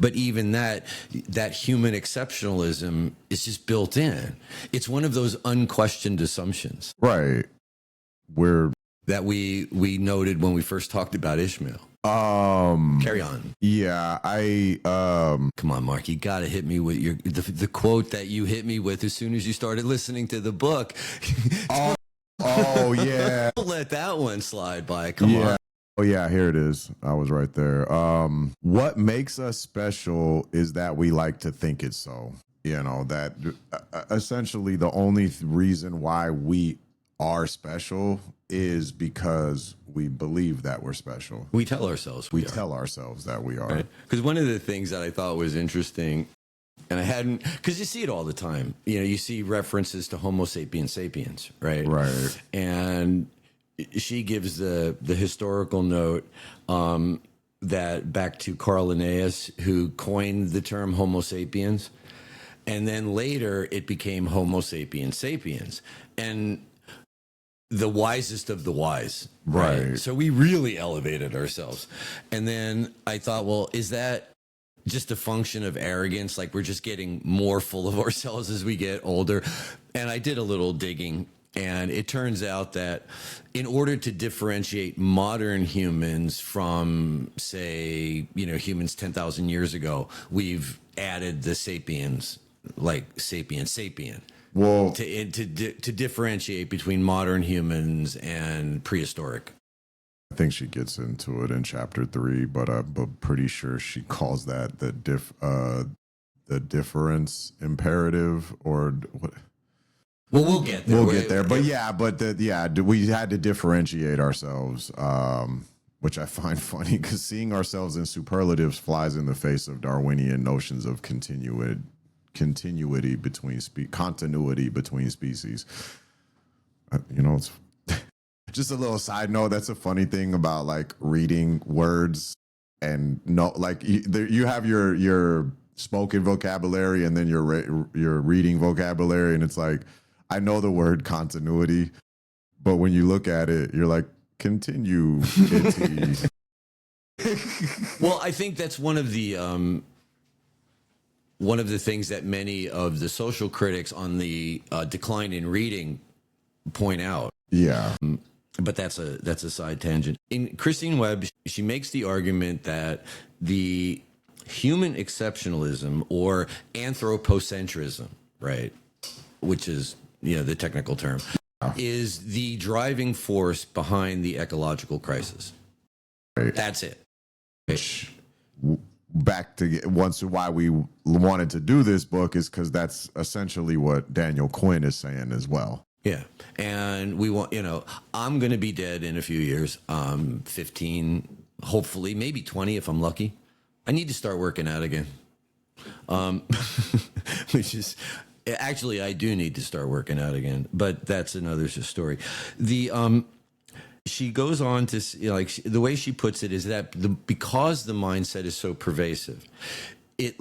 But even that human exceptionalism is just built in. It's one of those unquestioned assumptions. Right. That we noted when we first talked about Ishmael. Carry on. Yeah, Come on, Mark, you got to hit me with the quote that you hit me with as soon as you started listening to the book. Oh yeah. Don't let that one slide by. Come on. Oh yeah, here it is. I was right there. What makes us special is that we like to think it's so. You know, that essentially the only reason why we are special is because we believe that we're special. We tell ourselves we tell ourselves that we are. Because one of the things that I thought was interesting, and I hadn't, because you see it all the time. You know, you see references to Homo sapiens sapiens, right? Right. And she gives the historical note that back to Carl Linnaeus, who coined the term Homo sapiens, and then later it became Homo sapiens sapiens, and the wisest of the wise, right? So we really elevated ourselves, and then I thought, well, is that just a function of arrogance? Like we're just getting more full of ourselves as we get older? And I did a little digging. And it turns out that in order to differentiate modern humans from, say, humans 10,000 years ago, we've added the sapiens, like sapien. Well, to differentiate between modern humans and prehistoric. I think she gets into it in chapter 3, but I'm pretty sure she calls that the difference imperative, or what? Well, we'll get there. We'll get there. But we had to differentiate ourselves, which I find funny because seeing ourselves in superlatives flies in the face of Darwinian notions of continuity between continuity between species. It's just a little side note. That's a funny thing about like reading words and you have your spoken vocabulary and then your reading vocabulary, and it's like, I know the word continuity, but when you look at it, you're like, continue. Well, I think that's one of the things that many of the social critics on the decline in reading point out. Yeah. But that's a side tangent. In Christine Webb, she makes the argument that the human exceptionalism or anthropocentrism, right, which is the technical term, is the driving force behind the ecological crisis. Right. That's it. Back to why we wanted to do this book is because that's essentially what Daniel Quinn is saying as well. Yeah. And we want, I'm going to be dead in a few years, 15, hopefully, maybe 20 if I'm lucky. I need to start working out again. Which is, actually, I do need to start working out again, but that's another story. She goes on to, the way she puts it is that because the mindset is so pervasive, it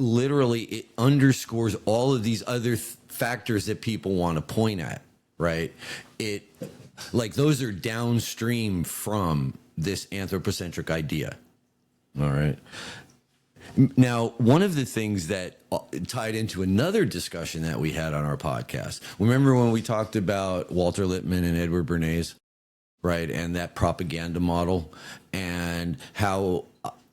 underscores all of these other factors that people want to point at, right? Those are downstream from this anthropocentric idea. All right. Now, one of the things that tied into another discussion that we had on our podcast, remember when we talked about Walter Lippmann and Edward Bernays, right? And that propaganda model, and how,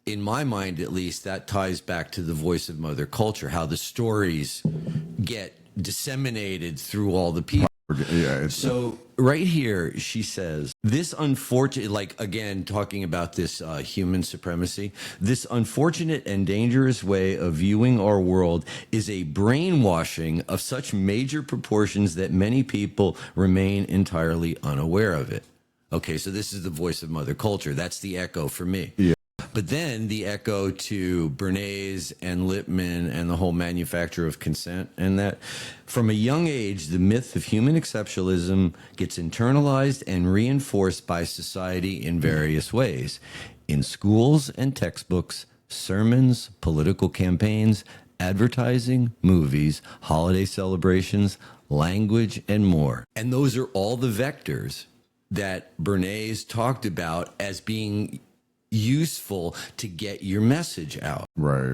in my mind at least, that ties back to the voice of Mother Culture, how the stories get disseminated through all the people. Yeah. So right here, she says, this unfortunate, again, talking about this human supremacy, this unfortunate and dangerous way of viewing our world is a brainwashing of such major proportions that many people remain entirely unaware of it. Okay, so this is the voice of Mother Culture. That's the echo for me. Yeah. But then the echo to Bernays and Lippmann and the whole manufacture of consent, and that from a young age, the myth of human exceptionalism gets internalized and reinforced by society in various ways. In schools and textbooks, sermons, political campaigns, advertising, movies, holiday celebrations, language, and more. And those are all the vectors that Bernays talked about as being useful to get your message out. Right.